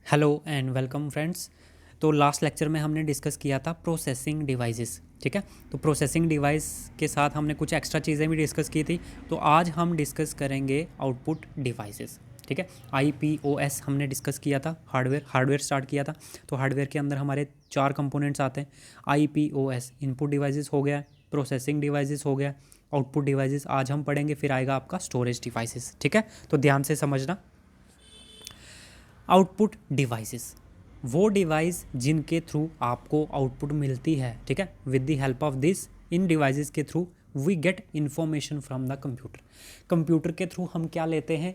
Hello and welcome friends. तो last lecture में हमने डिस्कस किया था प्रोसेसिंग डिवाइसेस, ठीक है। तो प्रोसेसिंग डिवाइस के साथ हमने कुछ एक्स्ट्रा चीज़ें भी डिस्कस की थी। तो आज हम डिस्कस करेंगे आउटपुट डिवाइसेस, ठीक है। आईपीओएस हमने डिस्कस किया था, हार्डवेयर स्टार्ट किया था। तो हार्डवेयर के अंदर हमारे 4 कंपोनेंट्स आते हैं। आईपीओएस इनपुट डिवाइसेस हो गया, प्रोसेसिंग डिवाइसेस हो गया, आउटपुट डिवाइसेस आज हम पढ़ेंगे, फिर आएगा आपका स्टोरेज डिवाइसेस, ठीक है। तो ध्यान से समझना। आउटपुट डिवाइसेस वो डिवाइस जिनके थ्रू आपको आउटपुट मिलती है, ठीक है। With the help of this इन डिवाइसेस के through we get information from the computer. Computer के थ्रू हम क्या लेते हैं,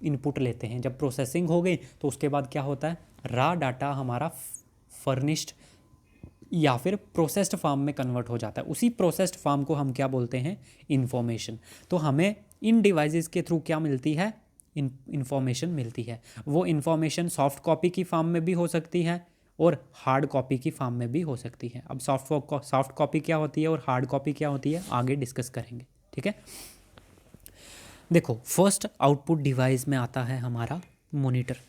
इनपुट लेते हैं। जब प्रोसेसिंग हो गई तो उसके बाद क्या होता है, रा डाटा हमारा फर्निश्ड या फिर प्रोसेस्ड फॉर्म में कन्वर्ट हो जाता है। उसी प्रोसेस्ड फॉर्म को हम क्या बोलते हैं, इन्फॉर्मेशन। तो हमें इन डिवाइसेस के थ्रू क्या मिलती है, इन्फॉर्मेशन मिलती है। वो इन्फॉर्मेशन सॉफ्ट कॉपी की फॉर्म में भी हो सकती है और हार्ड कॉपी की फॉर्म में भी हो सकती है। अब सॉफ्ट कॉपी क्या होती है और हार्ड कॉपी क्या होती है आगे डिस्कस करेंगे, ठीक है। देखो, फर्स्ट आउटपुट डिवाइस में आता है हमारा मॉनिटर।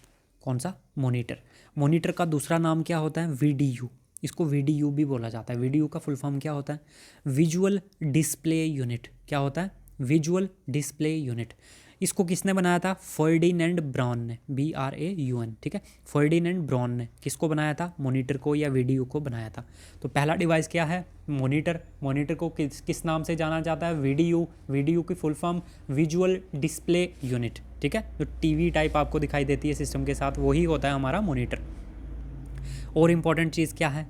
कौन सा, मॉनिटर। मॉनिटर का दूसरा नाम क्या होता है, वीडीयू। इसको वीडीयू भी बोला जाता है। वीडीयू का फुल फॉर्म क्या होता है, विजुअल डिस्प्ले यूनिट। क्या होता है, विजुअल डिस्प्ले यूनिट। इसको किसने बनाया था, फर्डिनेंड ब्राउन ने, BRAUN, ठीक है। फर्डिनेंड ब्राउन ने किसको बनाया था, मॉनिटर को या वीडीयू को बनाया था। तो पहला डिवाइस क्या है, मॉनिटर। मॉनिटर को किस नाम से जाना जाता है, वीडीयू। वीडीयू की full form visual display unit, ठीक है। जो टीवी टाइप आपको दिखाई देती है सिस्टम के साथ, वही होता है हमारा मॉनिटर। और इम्पॉर्टेंट चीज़ क्या है,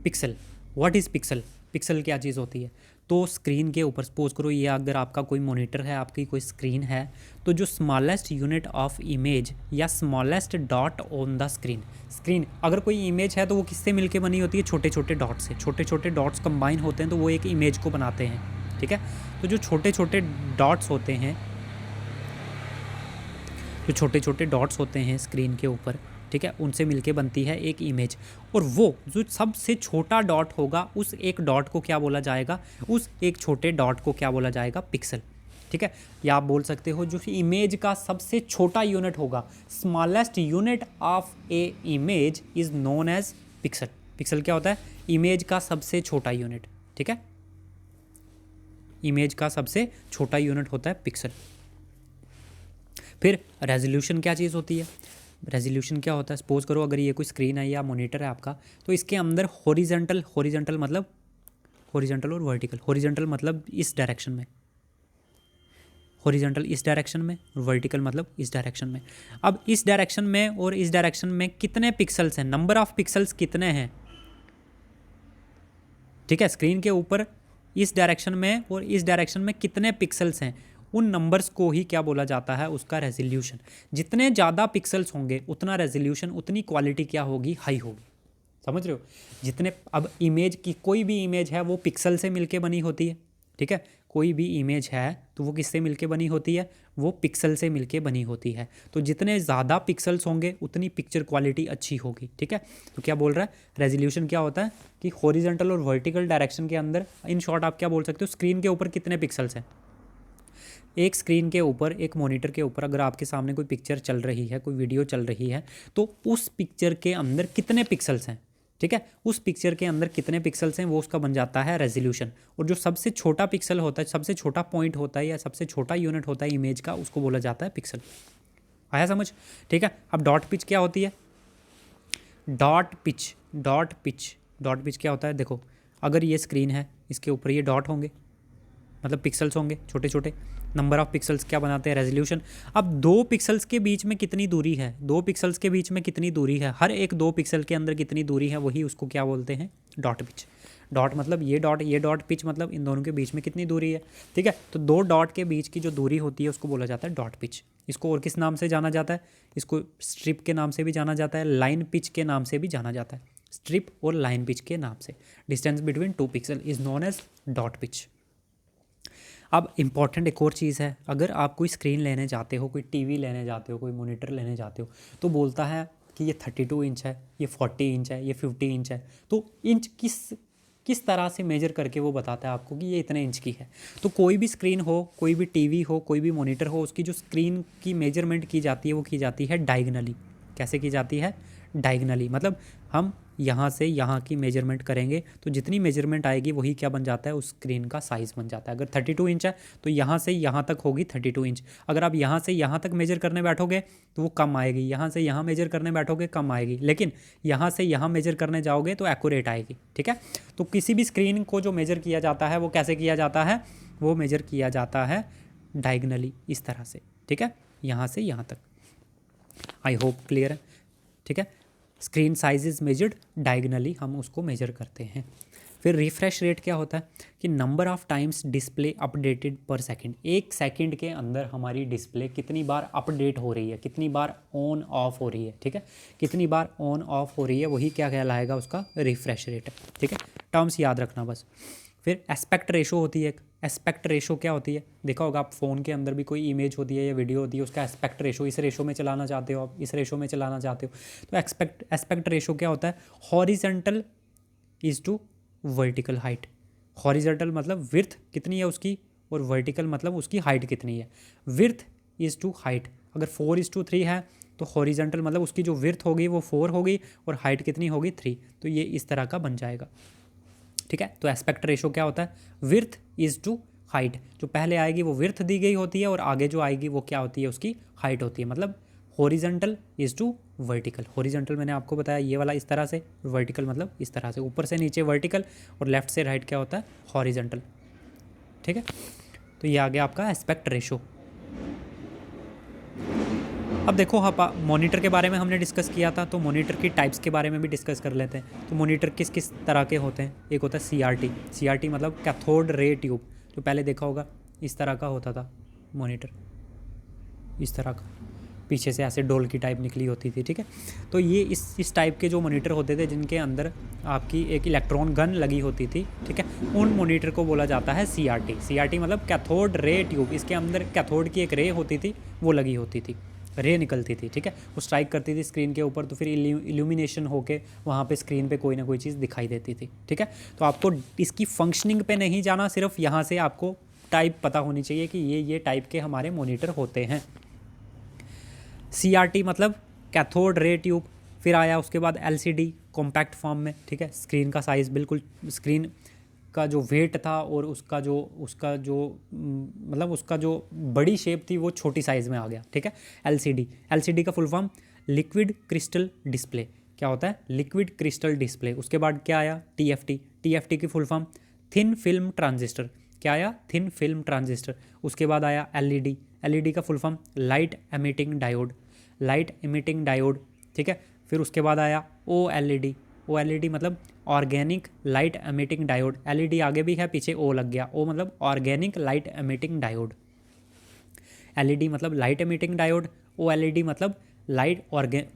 pixel. What is pixel, pixel क्या चीज़ होती है। तो स्क्रीन के ऊपर सपोज करो ये अगर आपका कोई मॉनिटर है, आपकी कोई स्क्रीन है, तो जो स्मॉलेस्ट यूनिट ऑफ इमेज या smallest dot on the screen अगर कोई इमेज है तो वो किससे मिलके बनी होती है, छोटे छोटे डॉट से। छोटे छोटे डॉट्स कंबाइन होते हैं तो वो एक इमेज को बनाते हैं, ठीक है। तो जो छोटे छोटे डॉट्स होते हैं, जो छोटे छोटे डॉट्स होते हैं स्क्रीन के ऊपर, ठीक है, उनसे मिलके बनती है एक इमेज। और वो जो सबसे छोटा डॉट होगा, उस एक डॉट को क्या बोला जाएगा, उस एक छोटे डॉट को क्या बोला जाएगा, पिक्सल, ठीक है। या आप बोल सकते हो जो इमेज का सबसे छोटा यूनिट होगा, smallest unit of a image is known as pixel. Pixel क्या होता है, इमेज का सबसे छोटा यूनिट, ठीक है। इमेज का सबसे छोटा यूनिट होता है पिक्सल। फिर रेजोल्यूशन क्या चीज़ होती है, रेजोल्यूशन क्या होता है। सपोज करो अगर ये कोई स्क्रीन है या मॉनिटर है आपका, तो इसके अंदर हॉरिजॉन्टल मतलब हॉरिजॉन्टल और वर्टिकल। हॉरिजॉन्टल मतलब इस डायरेक्शन में, हॉरिजॉन्टल इस डायरेक्शन में, वर्टिकल मतलब इस डायरेक्शन में। अब इस डायरेक्शन में और इस डायरेक्शन में कितने पिक्सल्स हैं, नंबर ऑफ पिक्सल्स कितने हैं, ठीक है। स्क्रीन के ऊपर इस डायरेक्शन में और इस डायरेक्शन में कितने पिक्सल्स हैं, उन नंबर्स को ही क्या बोला जाता है, उसका रेजोल्यूशन। जितने ज़्यादा पिक्सल्स होंगे उतना रेजोल्यूशन, उतनी क्वालिटी क्या होगी, हाई होगी। समझ रहे हो। जितने, अब इमेज की कोई भी इमेज है वो पिक्सल से मिलके बनी होती है, ठीक है। कोई भी इमेज है तो वो किससे मिलके बनी होती है, वो पिक्सल से मिलके बनी होती है। तो जितने ज़्यादा पिक्सल्स होंगे उतनी पिक्चर क्वालिटी अच्छी होगी, ठीक है। तो क्या बोल रहा है, रेजोल्यूशन क्या होता है कि हॉरिजॉन्टल और वर्टिकल डायरेक्शन के अंदर, इन शॉर्ट आप क्या बोल सकते हो, स्क्रीन के ऊपर कितने पिक्सल्स हैं। एक स्क्रीन के ऊपर, एक मॉनिटर के ऊपर अगर आपके सामने कोई पिक्चर चल रही है, कोई वीडियो चल रही है, तो उस पिक्चर के अंदर कितने पिक्सल्स हैं, ठीक है। उस पिक्चर के अंदर कितने पिक्सल्स हैं वो उसका बन जाता है रेजोल्यूशन। और जो सबसे छोटा पिक्सल होता है, सबसे छोटा पॉइंट होता है या सबसे छोटा यूनिट होता है इमेज का, उसको बोला जाता है पिक्सल। आया समझ, ठीक है। अब डॉट पिच क्या होती है, डॉट पिच क्या होता है, देखो अगर ये स्क्रीन है, इसके ऊपर ये डॉट होंगे, मतलब पिक्सल्स होंगे छोटे छोटे। नंबर ऑफ पिक्सल्स क्या बनाते हैं, रेजोल्यूशन। अब 2 पिक्सल्स के बीच में कितनी दूरी है, 2 पिक्सल्स के बीच में कितनी दूरी है, हर एक 2 पिक्सल के अंदर कितनी दूरी है, वही उसको क्या बोलते हैं, डॉट पिच। डॉट मतलब ये डॉट पिच मतलब इन दोनों के बीच में कितनी दूरी है, ठीक है। तो 2 डॉट के बीच की जो दूरी होती है उसको बोला जाता है डॉट पिच। इसको और किस नाम से जाना जाता है, इसको स्ट्रिप के नाम से भी जाना जाता है, लाइन पिच के नाम से भी जाना जाता है। स्ट्रिप और लाइन पिच के नाम से distance between 2 pixel is known as dot pitch. अब इम्पॉर्टेंट एक और चीज़ है, अगर आप कोई स्क्रीन लेने जाते हो, कोई टीवी लेने जाते हो, कोई मॉनिटर लेने जाते हो, तो बोलता है कि ये 32 इंच है, ये 40 इंच है, ये 50 इंच है। तो इंच किस तरह से मेजर करके वो बताता है आपको कि ये इतने इंच की है। तो कोई भी स्क्रीन हो, कोई भी टीवी हो, कोई भी मॉनिटर हो, उसकी जो स्क्रीन की मेजरमेंट की जाती है वो की जाती है डायगनली, कैसे की जाती है, डायगनली। मतलब हम यहाँ से यहाँ की मेजरमेंट करेंगे तो जितनी मेजरमेंट आएगी वही क्या बन जाता है, उस स्क्रीन का साइज़ बन जाता है। अगर 32 इंच है तो यहाँ से यहाँ तक होगी 32 इंच। अगर आप यहाँ से यहाँ तक मेजर करने बैठोगे तो वो कम आएगी, यहाँ से यहाँ मेजर करने बैठोगे कम आएगी, लेकिन यहाँ से यहाँ मेजर करने जाओगे तो एक्यूरेट आएगी। ठीक है, तो किसी भी स्क्रीन को जो मेजर किया जाता है वो कैसे किया जाता है, वो मेजर किया जाता है डायगनली, इस तरह से। ठीक है, यहाँ से यहाँ तक। आई होप क्लियर है। ठीक है, screen size is measured diagonally, हम उसको मेजर करते हैं। फिर रिफ्रेश रेट क्या होता है कि number of times display updated पर सेकंड, एक सेकंड के अंदर हमारी डिस्प्ले कितनी बार अपडेट हो रही है, कितनी बार ऑन ऑफ हो रही है। ठीक है, कितनी बार ऑन ऑफ हो रही है, वही क्या कहलाएगा, उसका रिफ्रेश रेट। ठीक है, टर्म्स याद रखना बस। फिर एस्पेक्ट रेशो होती है। एस्पेक्ट रेशो क्या होती है, देखा होगा आप फ़ोन के अंदर भी कोई इमेज होती है या वीडियो होती है, उसका एस्पेक्ट रेशो, इस रेशो में चलाना चाहते हो आप, इस रेशो में चलाना चाहते हो, तो एस्पेक्ट रेशो क्या होता है, horizontal is to vertical height. Horizontal मतलब विड्थ कितनी है उसकी, और वर्टिकल मतलब उसकी हाइट कितनी है। विड्थ इज़ टू हाइट, अगर 4:3 है तो हॉरिजेंटल मतलब उसकी जो विड्थ होगी वो 4 होगी और हाइट कितनी होगी 3, तो ये इस तरह का बन जाएगा। ठीक है, तो एस्पेक्ट रेशो क्या होता है, विड्थ इज़ टू हाइट, जो पहले आएगी वो विड्थ दी गई होती है और आगे जो आएगी वो क्या होती है, उसकी हाइट होती है। मतलब horizontal is to vertical, horizontal मैंने आपको बताया ये वाला इस तरह से, वर्टिकल मतलब इस तरह से, ऊपर से नीचे वर्टिकल और लेफ्ट से राइट क्या होता है, हॉरिजेंटल। ठीक है, तो ये आ गया आपका एस्पेक्ट रेशो। अब देखो, हाँ, मॉनिटर के बारे में हमने डिस्कस किया था, तो मॉनिटर की टाइप्स के बारे में भी डिस्कस कर लेते हैं। तो मॉनिटर किस किस तरह के होते हैं, एक होता है CRT। CRT मतलब कैथोड रे ट्यूब, जो पहले देखा होगा इस तरह का होता था मॉनिटर, इस तरह का, पीछे से ऐसे डोल की टाइप निकली होती थी। ठीक है, तो ये इस टाइप के जो मॉनिटर होते थे जिनके अंदर आपकी एक इलेक्ट्रॉन गन लगी होती थी। ठीक है, उन मॉनिटर को बोला जाता है CRT। CRT मतलब कैथोड रे ट्यूब, इसके अंदर कैथोड की एक रे होती थी, वो लगी होती थी, रे निकलती थी। ठीक है, वो स्ट्राइक करती थी स्क्रीन के ऊपर, तो फिर इल्यूमिनेशन होके वहाँ पे स्क्रीन पे कोई ना कोई चीज़ दिखाई देती थी। ठीक है, तो आपको इसकी फंक्शनिंग पे नहीं जाना, सिर्फ यहाँ से आपको टाइप पता होनी चाहिए कि ये टाइप के हमारे मॉनिटर होते हैं। CRT मतलब कैथोड रे ट्यूब। फिर आया उसके बाद LCD कॉम्पैक्ट फॉर्म में। ठीक है, स्क्रीन का साइज़ बिल्कुल, स्क्रीन का जो वेट था और उसका जो बड़ी शेप थी वो छोटी साइज़ में आ गया। ठीक है, LCD का full form liquid crystal display. क्या होता है, लिक्विड क्रिस्टल डिस्प्ले। उसके बाद क्या आया, TFT की full form thin film transistor. क्या आया, थिन फिल्म ट्रांजिस्टर। उसके बाद आया LED का full form light emitting diode. ठीक है, फिर उसके बाद आया OLED मतलब organic light emitting diode. LED आगे भी है, पीछे O लग गया, O मतलब organic light emitting diode. LED मतलब लाइट एमिटिंग डायोड, OLED मतलब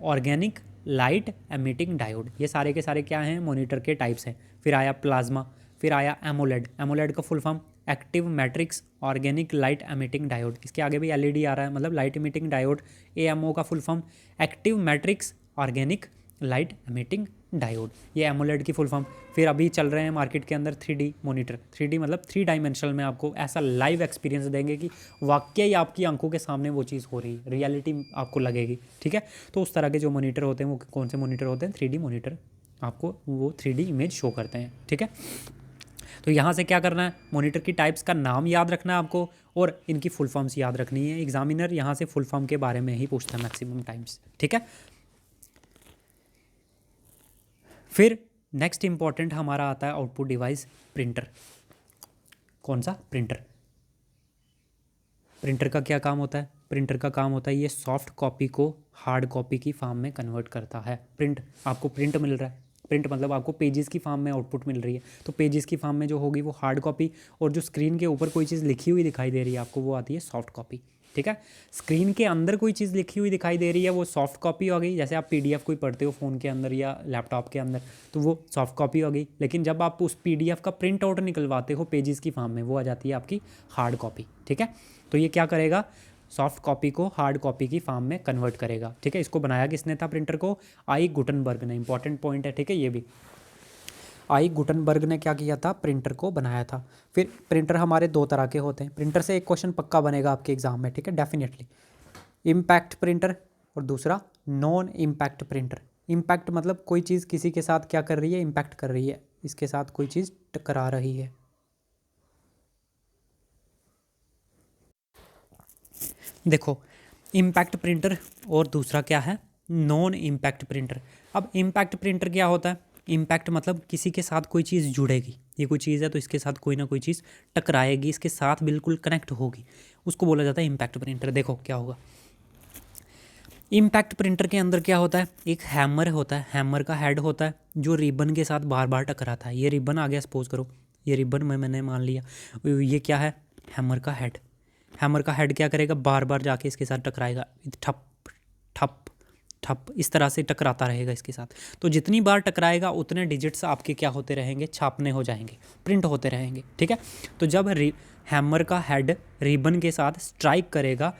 ऑर्गेनिक लाइट एमिटिंग डायोड। ये सारे के सारे क्या हैं, मॉनिटर के टाइप्स हैं। फिर आया प्लाज्मा, फिर आया एमोलेड का full form active matrix organic light emitting diode. इसके आगे भी LED आ रहा है, मतलब लाइट एमिटिंग डायोड। AMO का full form active matrix organic light emitting diode, ये एमोलेड की फुल फॉर्म। फिर अभी चल रहे हैं मार्केट के अंदर 3D मॉनिटर। 3D मतलब 3 डायमेंशनल में आपको ऐसा लाइव एक्सपीरियंस देंगे कि वाकई आपकी आंखों के सामने वो चीज़ हो रही है, रियलिटी आपको लगेगी। ठीक है, तो उस तरह के जो मॉनिटर होते हैं वो कौन से मॉनिटर होते हैं, 3D मॉनिटर, आपको वो 3D इमेज शो करते हैं। ठीक है, तो यहाँ से क्या करना है, मॉनिटर की टाइप्स का नाम याद रखना है आपको और इनकी फुल फॉर्म्स याद रखनी है। एग्जामिनर यहाँ से फुल फॉर्म के बारे में ही पूछता है मैक्सिमम टाइम्स। ठीक है, फिर नेक्स्ट इंपॉर्टेंट हमारा आता है आउटपुट डिवाइस प्रिंटर। कौन सा, प्रिंटर का क्या काम होता है, प्रिंटर का काम होता है ये सॉफ्ट कॉपी को हार्ड कॉपी की फॉर्म में कन्वर्ट करता है। आपको प्रिंट मिल रहा है, प्रिंट मतलब आपको पेजेस की फॉर्म में आउटपुट मिल रही है, तो पेजेस की फॉर्म में जो होगी वो हार्ड कॉपी, और जो स्क्रीन के ऊपर कोई चीज़ लिखी हुई दिखाई दे रही है आपको, वो आती है सॉफ्ट कॉपी। ठीक है, स्क्रीन के अंदर कोई चीज़ लिखी हुई दिखाई दे रही है, वो सॉफ्ट कॉपी हो गई। जैसे आप PDF कोई पढ़ते हो फ़ोन के अंदर या लैपटॉप के अंदर, तो वो सॉफ्ट कॉपी हो गई। लेकिन जब आप उस PDF का प्रिंट आउट निकलवाते हो पेजेस की फॉर्म में, वो आ जाती है आपकी हार्ड कॉपी। ठीक है, तो ये क्या करेगा, सॉफ्ट कॉपी को हार्ड कॉपी की फॉर्म में कन्वर्ट करेगा। ठीक है, इसको बनाया किसने था प्रिंटर को, आई गुटनबर्ग ने। इंपॉर्टेंट पॉइंट है। ठीक है, ये भी आई गुटनबर्ग ने क्या किया था, प्रिंटर को बनाया था। फिर प्रिंटर हमारे 2 तरह के होते हैं। प्रिंटर से एक क्वेश्चन पक्का बनेगा आपके एग्जाम में। ठीक है, डेफिनेटली, इम्पैक्ट प्रिंटर और दूसरा नॉन इम्पैक्ट प्रिंटर। इम्पैक्ट मतलब कोई चीज़ किसी के साथ क्या कर रही है, इम्पैक्ट कर रही है, इसके साथ कोई चीज़ टकरा रही है। देखो इम्पैक्ट प्रिंटर और दूसरा क्या है, नॉन इम्पैक्ट प्रिंटर। अब इम्पैक्ट प्रिंटर क्या होता है, इम्पैक्ट मतलब किसी के साथ कोई चीज़ जुड़ेगी, ये कोई चीज़ है तो इसके साथ कोई ना कोई चीज़ टकराएगी, इसके साथ बिल्कुल कनेक्ट होगी, उसको बोला जाता है इम्पैक्ट प्रिंटर। देखो क्या होगा, इम्पैक्ट प्रिंटर के अंदर क्या होता है, एक हैमर होता है, हैमर का हेड होता है जो रिबन के साथ बार बार टकराता है। ये रिबन आ गया, सपोज करो ये रिबन मैंने मान लिया, ये क्या है, हैमर का हेड। हैमर का हेड क्या करेगा, बार बार जाके इसके साथ टकराएगा, ठप ठप ठप, इस तरह से टकराता रहेगा इसके साथ। तो जितनी बार टकराएगा उतने डिजिट्स आपके क्या होते रहेंगे, छापने हो जाएंगे, प्रिंट होते रहेंगे, ठीक है। तो जब हैमर का हेड रिबन के साथ स्ट्राइक करेगा,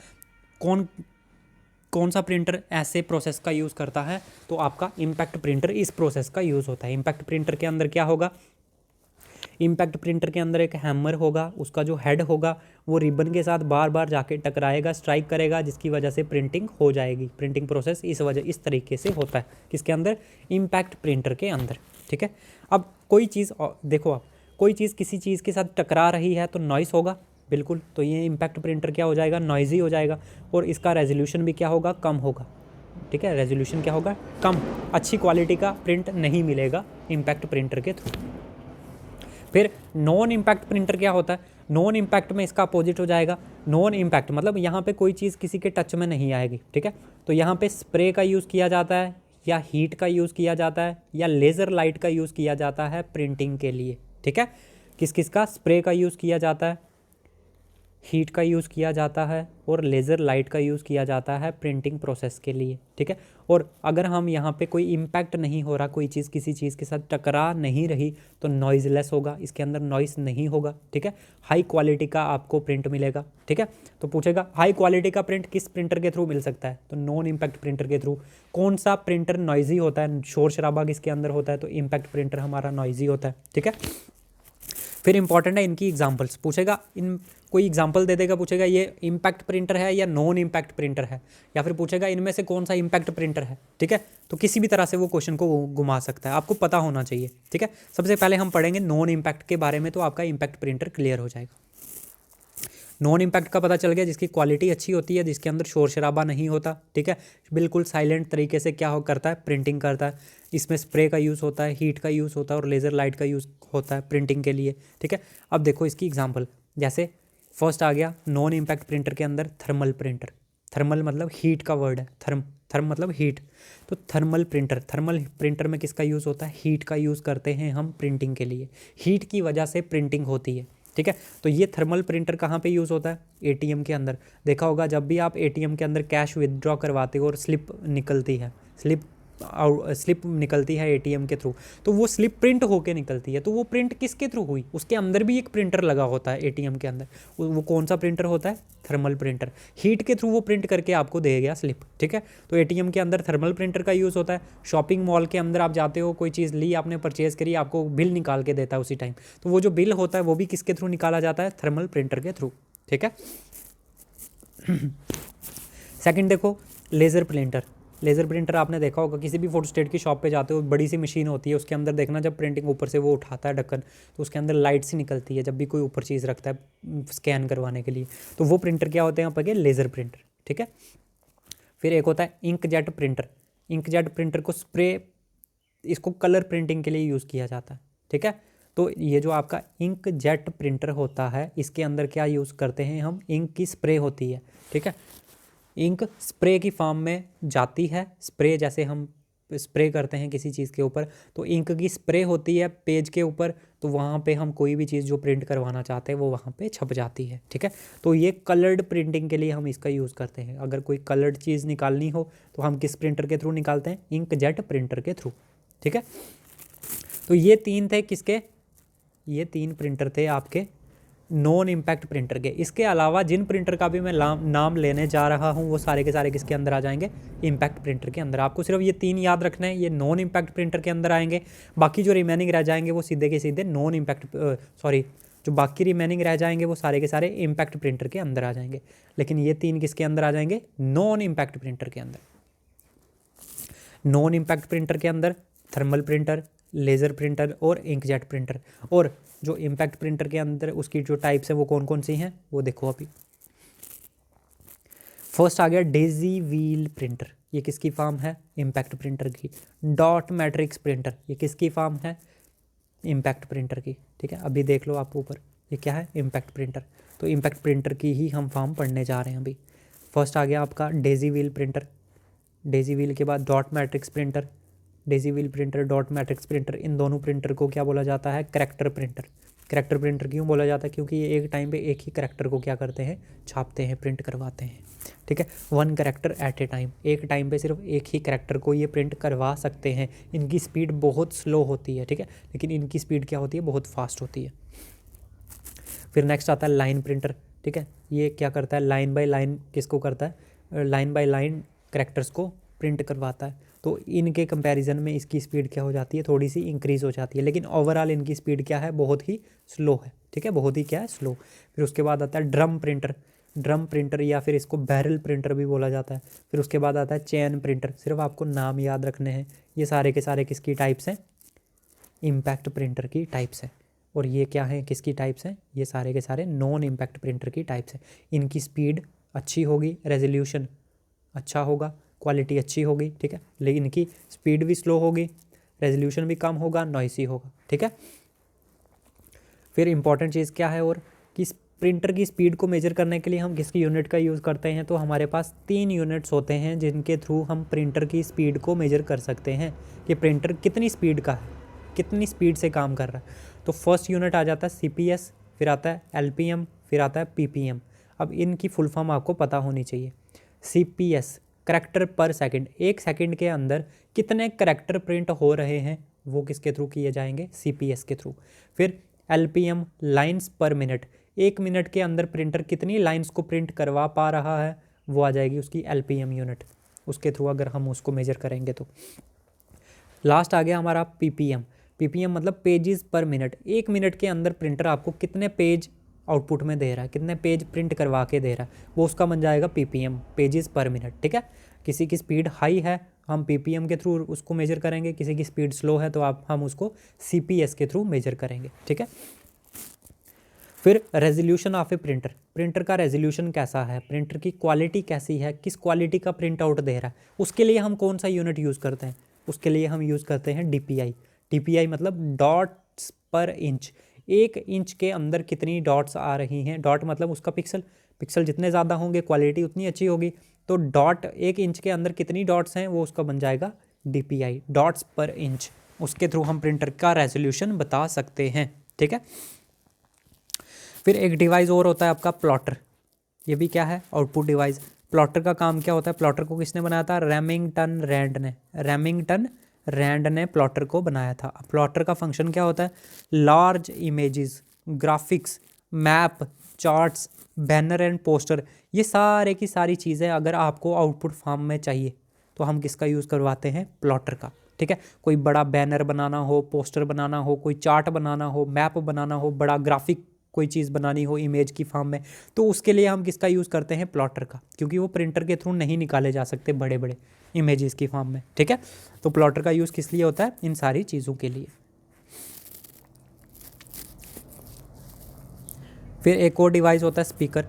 कौन सा प्रिंटर ऐसे प्रोसेस का यूज़ करता है, तो आपका इम्पैक्ट प्रिंटर इस प्रोसेस का यूज़ होता है। इम्पैक्ट प्रिंटर के अंदर क्या होगा, इम्पैक्ट प्रिंटर के अंदर एक हैमर होगा, उसका जो हेड होगा वो रिबन के साथ बार बार जाके टकराएगा, स्ट्राइक करेगा, जिसकी वजह से प्रिंटिंग हो जाएगी। प्रिंटिंग प्रोसेस इस तरीके से होता है, किसके अंदर, इम्पैक्ट प्रिंटर के अंदर, ठीक है। अब कोई चीज़ देखो, आप कोई चीज़ किसी चीज़ के साथ टकरा रही है तो नॉइस होगा, बिल्कुल, तो ये इम्पैक्ट प्रिंटर क्या हो जाएगा, नॉइजी हो जाएगा, और इसका रेजोल्यूशन भी क्या होगा, कम होगा, ठीक है। रेजोल्यूशन क्या होगा, कम, अच्छी क्वालिटी का प्रिंट नहीं मिलेगा इम्पैक्ट प्रिंटर के थ्रू। फिर नॉन इम्पैक्ट प्रिंटर क्या होता है, नॉन इम्पैक्ट में इसका अपोजिट हो जाएगा। नॉन इम्पैक्ट मतलब यहाँ पे कोई चीज़ किसी के टच में नहीं आएगी, ठीक है। तो यहाँ पे स्प्रे का यूज़ किया जाता है, या हीट का यूज़ किया जाता है, या लेज़र लाइट का यूज़ किया जाता है प्रिंटिंग के लिए, ठीक है। किस किस का, स्प्रे का यूज़ किया जाता है, हीट का यूज़ किया जाता है, और लेज़र लाइट का यूज़ किया जाता है प्रिंटिंग प्रोसेस के लिए, ठीक है। और अगर हम यहाँ पे कोई इम्पैक्ट नहीं हो रहा, कोई चीज़ किसी चीज़ के साथ टकरा नहीं रही, तो नॉइज़लेस होगा, इसके अंदर नॉइस नहीं होगा, ठीक है। हाई क्वालिटी का आपको प्रिंट मिलेगा, ठीक है। तो पूछेगा हाई क्वालिटी का प्रिंट किस प्रिंटर के थ्रू मिल सकता है, तो नॉन इम्पैक्ट प्रिंटर के थ्रू। कौन सा प्रिंटर नॉइजी होता है, शोर शराबा किसके अंदर होता है, तो इम्पैक्ट प्रिंटर हमारा नॉइजी होता है, ठीक है। फिर इंपॉर्टेंट है इनकी एग्जांपल्स, पूछेगा इन कोई एग्जांपल दे देगा, पूछेगा ये इम्पैक्ट प्रिंटर है या नॉन इम्पैक्ट प्रिंटर है, या फिर पूछेगा इनमें से कौन सा इम्पैक्ट प्रिंटर है, ठीक है। तो किसी भी तरह से वो क्वेश्चन को घुमा सकता है, आपको पता होना चाहिए, ठीक है। सबसे पहले हम पढ़ेंगे नॉन इम्पैक्ट के बारे में, तो आपका इम्पैक्ट प्रिंटर क्लियर हो जाएगा। नॉन इम्पैक्ट का पता चल गया, जिसकी क्वालिटी अच्छी होती है, जिसके अंदर शोर शराबा नहीं होता, ठीक है, बिल्कुल साइलेंट तरीके से क्या हो करता है, प्रिंटिंग करता है। इसमें स्प्रे का यूज़ होता है, हीट का यूज़ होता है, और लेज़र लाइट का यूज़ होता है प्रिंटिंग के लिए, ठीक है। अब देखो इसकी एग्जांपल, जैसे फर्स्ट आ गया नॉन इम्पैक्ट प्रिंटर के अंदर थर्मल प्रिंटर। थर्मल मतलब हीट का वर्ड है, थर्म मतलब हीट। तो थर्मल प्रिंटर में किसका यूज़ होता है, हीट का यूज़ करते हैं हम प्रिंटिंग के लिए, हीट की वजह से प्रिंटिंग होती है, ठीक है। तो ये थर्मल प्रिंटर कहाँ पे यूज़ होता है, एटीएम के अंदर। देखा होगा जब भी आप एटीएम के अंदर कैश विदड्रॉ करवाते हो और स्लिप निकलती है, स्लिप निकलती है एटीएम के थ्रू, तो वो स्लिप प्रिंट होके निकलती है, तो वो प्रिंट किसके थ्रू हुई, उसके अंदर भी एक प्रिंटर लगा होता है एटीएम के अंदर। वो कौन सा प्रिंटर होता है, थर्मल प्रिंटर। हीट के थ्रू वो प्रिंट करके आपको दे गया स्लिप, ठीक है। तो एटीएम के अंदर थर्मल प्रिंटर का यूज़ होता है। शॉपिंग मॉल के अंदर आप जाते हो, कोई चीज़ ली आपने, परचेज़ करी, आपको बिल निकाल के देता है उसी टाइम, तो वो जो बिल होता है वो भी किसके थ्रू निकाला जाता है, थर्मल प्रिंटर के थ्रू, ठीक है। सेकंड देखो लेज़र प्रिंटर। लेज़र प्रिंटर आपने देखा होगा, किसी भी फोटोस्टेट की शॉप पे जाते हो, बड़ी सी मशीन होती है, उसके अंदर देखना जब प्रिंटिंग ऊपर से वो उठाता है ढक्कन, तो उसके अंदर लाइट सी निकलती है जब भी कोई ऊपर चीज़ रखता है स्कैन करवाने के लिए, तो वो प्रिंटर क्या होते हैं आपके, लेज़र प्रिंटर, ठीक है। फिर एक होता है इंकजेट प्रिंटर। इंकजेट प्रिंटर को इसको कलर प्रिंटिंग के लिए यूज़ किया जाता है, ठीक है। तो ये जो आपका इंकजेट प्रिंटर होता है, इसके अंदर क्या यूज़ करते हैं हम, इंक की स्प्रे होती है, ठीक है। इंक स्प्रे की फॉर्म में जाती है, स्प्रे जैसे हम स्प्रे करते हैं किसी चीज़ के ऊपर, तो इंक की स्प्रे होती है पेज के ऊपर, तो वहाँ पे हम कोई भी चीज़ जो प्रिंट करवाना चाहते हैं वो वहाँ पे छप जाती है, ठीक है। तो ये कलर्ड प्रिंटिंग के लिए हम इसका यूज़ करते हैं। अगर कोई कलर्ड चीज़ निकालनी हो तो हम किस प्रिंटर के थ्रू निकालते हैं, इंकजेट प्रिंटर के थ्रू, ठीक है। तो ये तीन थे किसके, ये तीन प्रिंटर थे आपके नॉन इम्पैक्ट प्रिंटर के। इसके अलावा जिन प्रिंटर का भी मैं नाम लेने जा रहा हूँ वो सारे के सारे किसके अंदर आ जाएंगे, इम्पैक्ट प्रिंटर के अंदर। आपको सिर्फ ये तीन याद रखना है, ये नॉन इम्पैक्ट प्रिंटर के अंदर आएंगे। बाकी जो रिमेनिंग रह जाएंगे वो सीधे के सीधे जो बाकी रिमेनिंग रह जाएंगे वो सारे के सारे इम्पैक्ट प्रिंटर के अंदर आ जाएंगे, लेकिन ये तीन किसके अंदर आ जाएंगे, नॉन इम्पैक्ट प्रिंटर के अंदर। नॉन इम्पैक्ट प्रिंटर के अंदर थर्मल प्रिंटर, लेज़र प्रिंटर और इंकजेट प्रिंटर। और जो इम्पैक्ट प्रिंटर के अंदर उसकी जो टाइप्स हैं वो कौन कौन सी हैं वो देखो अभी। फर्स्ट आ गया डेजी व्हील प्रिंटर, ये किसकी फॉर्म है? इम्पैक्ट प्रिंटर की। डॉट मैट्रिक्स प्रिंटर, ये किसकी फॉर्म है? इम्पैक्ट प्रिंटर की। ठीक है, अभी देख लो आप ऊपर, ये क्या है? Impact printer. तो इम्पैक्ट प्रिंटर की ही हम फॉर्म पढ़ने जा रहे हैं अभी। फर्स्ट आ गया आपका daisy wheel printer, daisy wheel के बाद dot matrix printer, daisy wheel printer, dot matrix printer, इन दोनों प्रिंटर को क्या बोला जाता है? Character printer. करैक्टर प्रिंटर क्यों बोला जाता है? क्योंकि ये एक टाइम पे एक ही करैक्टर को क्या करते हैं? छापते हैं, प्रिंट करवाते हैं। ठीक है, one character at a time, एक टाइम पे सिर्फ एक ही करैक्टर को ये प्रिंट करवा सकते हैं। इनकी स्पीड बहुत स्लो होती है, ठीक है, लेकिन इनकी स्पीड क्या होती है? बहुत फास्ट होती है। फिर नेक्स्ट आता है लाइन प्रिंटर। ठीक है, ये क्या करता है? लाइन बाय लाइन किसको करता है? लाइन बाय लाइन करैक्टर्स को प्रिंट करवाता है। तो इनके कंपैरिजन में इसकी स्पीड क्या हो जाती है? थोड़ी सी इंक्रीज़ हो जाती है, लेकिन ओवरऑल इनकी स्पीड क्या है? बहुत ही स्लो है। ठीक है, बहुत ही क्या है? स्लो। फिर उसके बाद आता है ड्रम प्रिंटर, ड्रम प्रिंटर या फिर इसको बैरल प्रिंटर भी बोला जाता है। फिर उसके बाद आता है चेन प्रिंटर, सिर्फ आपको नाम याद रखने हैं। ये सारे के सारे किसकी टाइप्स हैं? इम्पैक्ट प्रिंटर की टाइप्स है। और ये क्या है? किसकी टाइप्स हैं? ये सारे के सारे नॉन इम्पैक्ट प्रिंटर की टाइप्स है। इनकी स्पीड अच्छी होगी, रेजोल्यूशन अच्छा होगा, क्वालिटी अच्छी होगी। ठीक है, लेकिन इनकी स्पीड भी स्लो होगी, रेजोल्यूशन भी कम होगा, नॉइसी होगा। ठीक है, फिर इंपॉर्टेंट चीज़ क्या है और कि प्रिंटर की स्पीड को मेजर करने के लिए हम किसकी यूनिट का यूज़ करते हैं? तो हमारे पास 3 यूनिट्स होते हैं जिनके थ्रू हम प्रिंटर की स्पीड को मेजर कर सकते हैं कि प्रिंटर कितनी स्पीड का है, कितनी स्पीड से काम कर रहा है। तो फर्स्ट यूनिट आ जाता है CPS, फिर आता है LPM, फिर आता है PPM। अब इनकी फुल फॉर्म आपको पता होनी चाहिए। CPS करैक्टर पर सेकंड, एक सेकंड के अंदर कितने करैक्टर प्रिंट हो रहे हैं वो किसके थ्रू किए जाएंगे? CPS के थ्रू। फिर LPM लाइन्स पर मिनट, एक मिनट के अंदर प्रिंटर कितनी लाइन्स को प्रिंट करवा पा रहा है वो आ जाएगी उसकी LPM यूनिट, उसके थ्रू अगर हम उसको मेजर करेंगे तो। लास्ट आ गया हमारा PPM। PPM मतलब पेजेस पर मिनट, एक मिनट के अंदर प्रिंटर आपको कितने पेज आउटपुट में दे रहा है, कितने पेज प्रिंट करवा के दे रहा है, वो उसका बन जाएगा PPM, पेजेस पर मिनट। ठीक है, किसी की स्पीड हाई है हम PPM के थ्रू उसको मेजर करेंगे, किसी की स्पीड स्लो है तो हम उसको CPS के थ्रू मेजर करेंगे। ठीक है, फिर resolution of A printer, printer का रेजोल्यूशन कैसा है, प्रिंटर की क्वालिटी कैसी है, किस क्वालिटी का प्रिंट आउट दे रहा है, उसके लिए हम कौन सा यूनिट यूज़ करते हैं? उसके लिए हम यूज़ करते हैं DPI। DPI मतलब डॉट्स पर इंच, एक इंच के अंदर कितनी डॉट्स आ रही हैं, डॉट मतलब उसका पिक्सल, पिक्सल जितने ज़्यादा होंगे क्वालिटी उतनी अच्छी होगी। तो डॉट, एक इंच के अंदर कितनी डॉट्स हैं वो उसका बन जाएगा DPI, डॉट्स पर इंच। उसके थ्रू हम प्रिंटर का रेजोल्यूशन बता सकते हैं। ठीक है, फिर एक डिवाइस और होता है आपका प्लॉटर, ये भी क्या है? Output device. प्लॉटर का काम क्या होता है? प्लॉटर को किसने बनाया था? रेमिंगटन रैंड ने, रेमिंगटन रैंड ने प्लॉटर को बनाया था। प्लॉटर का फंक्शन क्या होता है? Large images, graphics, map, charts, banner and poster, ये सारे की सारी चीज़ें अगर आपको आउटपुट फॉर्म में चाहिए तो हम किसका यूज़ करवाते हैं? प्लॉटर का। ठीक है, कोई बड़ा बैनर बनाना हो, पोस्टर बनाना हो, कोई चार्ट बनाना हो, मैप बनाना हो, बड़ा ग्राफिक कोई चीज़ बनानी हो इमेज की फॉर्म में, तो उसके लिए हम किसका यूज़ करते हैं? प्लॉटर का, क्योंकि वो प्रिंटर के थ्रू नहीं निकाले जा सकते बड़े बड़े इमेजेस की फॉर्म में। ठीक है, तो प्लॉटर का यूज़ किस लिए होता है? इन सारी चीज़ों के लिए। फिर एक और डिवाइस होता है स्पीकर,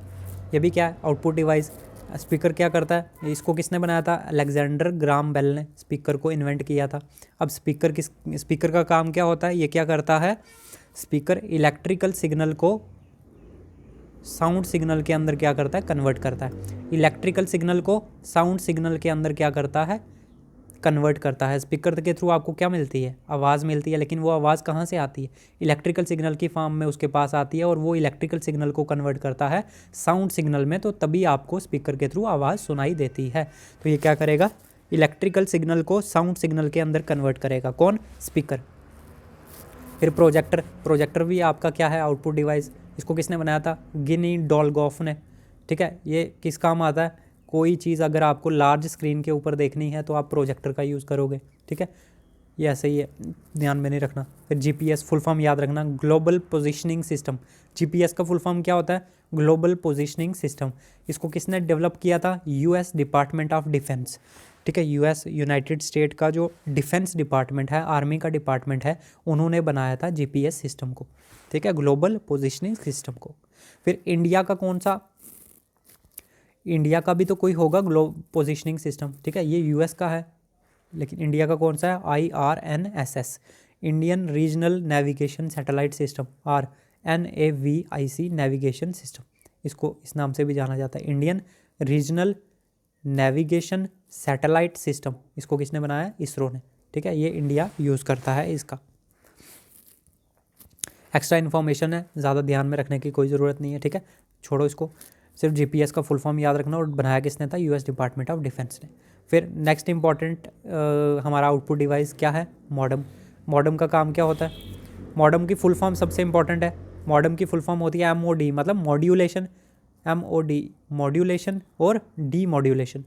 ये भी क्या है? Output device. स्पीकर क्या करता है? इसको किसने बनाया था? अलेक्जेंडर ग्राम बेल ने स्पीकर को इन्वेंट किया था। अब स्पीकर का काम क्या होता है? ये क्या करता है? स्पीकर इलेक्ट्रिकल सिग्नल को साउंड सिग्नल के अंदर क्या करता है? कन्वर्ट करता है। इलेक्ट्रिकल सिग्नल को साउंड सिग्नल के अंदर क्या करता है? कन्वर्ट करता है। स्पीकर के थ्रू आपको क्या मिलती है? आवाज़ मिलती है, लेकिन वो आवाज़ कहाँ से आती है? इलेक्ट्रिकल सिग्नल की फॉर्म में उसके पास आती है और वो इलेक्ट्रिकल सिग्नल को कन्वर्ट करता है साउंड सिग्नल में, तो तभी आपको स्पीकर के थ्रू आवाज़ सुनाई देती है। तो ये क्या करेगा? इलेक्ट्रिकल सिग्नल को साउंड सिग्नल के अंदर कन्वर्ट करेगा। कौन? स्पीकर। फिर प्रोजेक्टर, प्रोजेक्टर भी आपका क्या है? Output device. इसको किसने बनाया था? गिनी डोलगॉफ ने। ठीक है, ये किस काम आता है? कोई चीज़ अगर आपको लार्ज स्क्रीन के ऊपर देखनी है तो आप प्रोजेक्टर का यूज़ करोगे। ठीक है, ये ऐसे ही है, ध्यान में नहीं रखना। फिर GPS फुल फॉर्म याद रखना, ग्लोबल पोजिशनिंग सिस्टम। GPS का फुल फॉर्म क्या होता है? Global positioning system. इसको किसने डेवलप किया था? US department of defence. ठीक है, यूएस यूनाइटेड स्टेट का जो डिफेंस डिपार्टमेंट है, आर्मी का डिपार्टमेंट है, उन्होंने बनाया था जीपीएस सिस्टम को, ठीक है, ग्लोबल पोजिशनिंग सिस्टम को। फिर इंडिया का कौन सा, इंडिया का भी तो कोई होगा ग्लोबल पोजिशनिंग सिस्टम, ठीक है, ये यूएस का है, लेकिन इंडिया का कौन सा है, IRNSS, Indian regional navigation satellite system, और NAVIC नेविगेशन सिस्टम, इसको इस नाम से भी जाना जाता है, Indian regional navigation satellite system. इसको किसने बनाया है, इसरो ने, ठीक है, ये इंडिया यूज़ करता है इसका। एक्स्ट्रा इन्फॉर्मेशन है, ज़्यादा ध्यान में रखने की कोई ज़रूरत नहीं है, ठीक है, छोड़ो इसको, सिर्फ जीपीएस का फुल फॉर्म याद रखना, और बनाया किसने था, यूएस डिपार्टमेंट ऑफ डिफेंस ने। फिर नेक्स्ट इंपॉर्टेंट हमारा आउटपुट डिवाइस क्या है, मॉडम। मॉडम का काम क्या होता है, मॉडम की फुल फॉर्म सबसे इंपॉर्टेंट है, मॉडम की फुल फॉर्म होती है MOD, मतलब मॉड्यूलेशन, MOD मॉड्यूलेशन और डीमॉड्यूलेशन।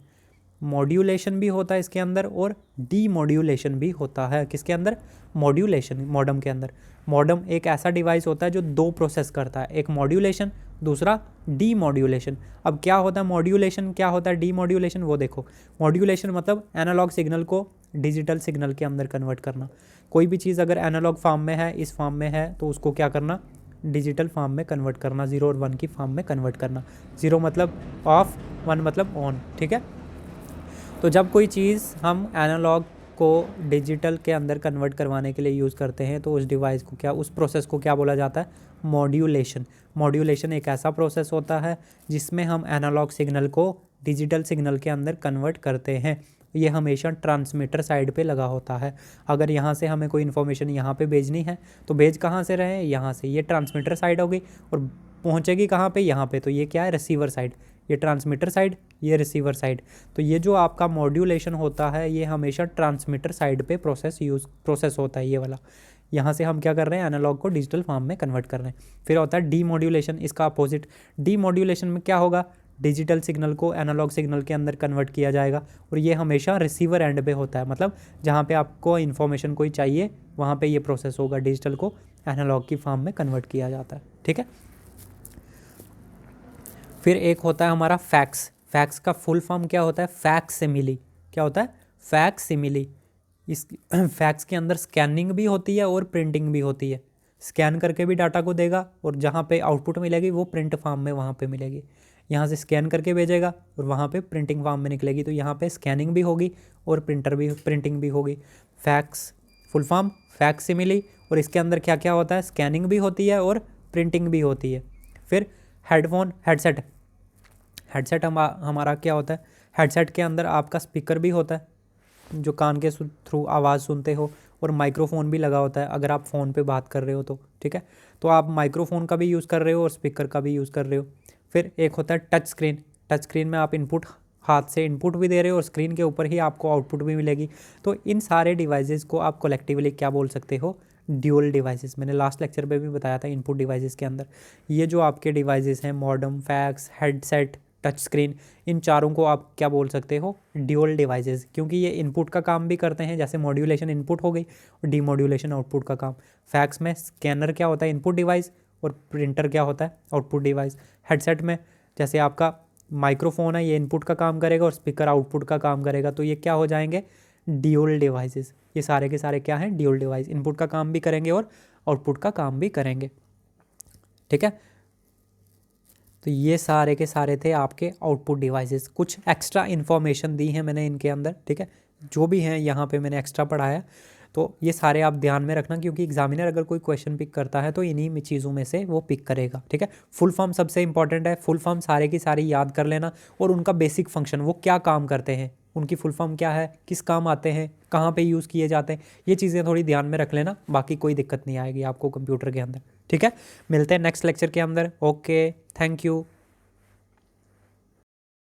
मॉड्यूलेशन भी होता है इसके अंदर और डीमॉड्यूलेशन भी होता है, किसके अंदर, मॉड्यूलेशन, मॉडम के अंदर। मॉडम एक ऐसा डिवाइस होता है जो दो प्रोसेस करता है, एक मॉड्यूलेशन, दूसरा डीमॉड्यूलेशन। अब क्या होता है मॉड्यूलेशन, क्या होता है डीमॉड्यूलेशन, वो देखो। मॉड्यूलेशन मतलब एनालॉग सिग्नल को डिजिटल सिग्नल के अंदर कन्वर्ट करना। कोई भी चीज़ अगर एनालॉग फॉर्म में है, इस फॉर्म में है, तो उसको क्या करना, डिजिटल फॉर्म में कन्वर्ट करना, 0 और 1 की फॉर्म में कन्वर्ट करना। 0 मतलब ऑफ, 1 मतलब ऑन, ठीक है। तो जब कोई चीज़ हम एनालॉग को डिजिटल के अंदर कन्वर्ट करवाने के लिए यूज़ करते हैं, तो उस डिवाइस को क्या, उस प्रोसेस को क्या बोला जाता है, मॉड्यूलेशन। मॉड्यूलेशन एक ऐसा प्रोसेस होता है जिसमें हम एनालॉग सिग्नल को डिजिटल सिग्नल के अंदर कन्वर्ट करते हैं। ये हमेशा ट्रांसमीटर साइड पे लगा होता है। अगर यहाँ से हमें कोई इन्फॉर्मेशन यहाँ पे भेजनी है, तो भेज कहाँ से रहे हैं, यहाँ से, ये ट्रांसमीटर साइड होगी, और पहुँचेगी कहाँ पे, यहाँ पे, तो ये क्या है, रिसीवर साइड। ये ट्रांसमीटर साइड, ये रिसीवर साइड। तो ये जो आपका मॉड्यूलेशन होता है, ये हमेशा ट्रांसमीटर साइड पे प्रोसेस होता है, ये वाला। यहाँ से हम क्या कर रहे हैं, एनालॉग को डिजिटल फॉर्म में कन्वर्ट कर रहे हैं। फिर होता है डीमॉड्यूलेशन, इसका अपोजिट। डीमॉड्यूलेशन में क्या होगा, डिजिटल सिग्नल को एनालॉग सिग्नल के अंदर कन्वर्ट किया जाएगा, और ये हमेशा रिसीवर एंड पे होता है, मतलब जहाँ पे आपको इन्फॉर्मेशन कोई चाहिए, वहाँ पे ये प्रोसेस होगा, डिजिटल को एनालॉग की फॉर्म में कन्वर्ट किया जाता है, ठीक है। फिर एक होता है हमारा फैक्स। फैक्स का फुल फॉर्म क्या होता है, फैक्सिमिली। क्या होता है, फैक्सिमिली। इस फैक्स के अंदर स्कैनिंग भी होती है और प्रिंटिंग भी होती है। स्कैन करके भी डाटा को देगा, और जहाँ पे आउटपुट मिलेगी वो प्रिंट फॉर्म में वहाँ पे मिलेगी। यहाँ से स्कैन करके भेजेगा और वहाँ पे प्रिंटिंग फॉर्म में निकलेगी, तो यहाँ पे स्कैनिंग भी होगी और प्रिंटिंग भी होगी। फैक्स फुल फॉर्म फैक्सिमिली, और इसके अंदर क्या क्या होता है, स्कैनिंग भी होती है और प्रिंटिंग भी होती है। फिर हेडसेट। हेडसेट हमारा क्या होता है, हेडसेट के अंदर आपका स्पीकर भी होता है जो कान के थ्रू आवाज़ सुनते हो, और माइक्रोफोन भी लगा होता है अगर आप फ़ोन पे बात कर रहे हो तो, ठीक है। तो आप माइक्रोफोन का भी यूज़ कर रहे हो और स्पीकर का भी यूज़ कर रहे हो। फिर एक होता है टच स्क्रीन। टच स्क्रीन में आप इनपुट, हाथ से इनपुट भी दे रहे हो और स्क्रीन के ऊपर ही आपको आउटपुट भी मिलेगी। तो इन सारे डिवाइसेस को आप कलेक्टिवली क्या बोल सकते हो, ड्यूल डिवाइसेस। मैंने लास्ट लेक्चर पे भी बताया था इनपुट डिवाइसेस के अंदर। ये जो आपके डिवाइसेस हैं, modem, fax, headset, touch screen, इन चारों को आप क्या बोल सकते हो, ड्यूल डिवाइसेस, क्योंकि ये इनपुट का काम भी करते हैं। जैसे मॉड्यूलेशन इनपुट हो गई और डीमॉड्यूलेशन आउटपुट का काम। फैक्स में स्कैनर क्या होता है, इनपुट डिवाइस, और प्रिंटर क्या होता है, आउटपुट डिवाइस। हेडसेट में जैसे आपका माइक्रोफोन है, ये इनपुट का काम करेगा और स्पीकर आउटपुट का काम करेगा, तो ये क्या हो जाएंगे, ड्यूल डिवाइसेस। ये सारे के सारे क्या हैं, ड्यूल डिवाइस, इनपुट का काम भी करेंगे और आउटपुट का काम भी करेंगे, ठीक है। तो ये सारे के सारे थे आपके आउटपुट डिवाइसेस। कुछ एक्स्ट्रा इन्फॉर्मेशन दी है मैंने इनके अंदर, ठीक है, जो भी हैं यहाँ पे मैंने एक्स्ट्रा पढ़ाया। तो ये सारे आप ध्यान में रखना, क्योंकि एग्जामिनर अगर कोई क्वेश्चन पिक करता है तो इन्हीं चीज़ों में से वो पिक करेगा, ठीक है। फुल फॉर्म सबसे इंपॉर्टेंट है, फुल फॉर्म सारे की सारी याद कर लेना, और उनका बेसिक फंक्शन, वो क्या काम करते हैं, उनकी फुल फॉर्म क्या है, किस काम आते हैं, कहाँ पे यूज़ किए जाते हैं, ये चीज़ें थोड़ी ध्यान में रख लेना। बाकी कोई दिक्कत नहीं आएगी आपको कंप्यूटर के अंदर, ठीक है। मिलते हैं नेक्स्ट लेक्चर के अंदर। Okay, thank you.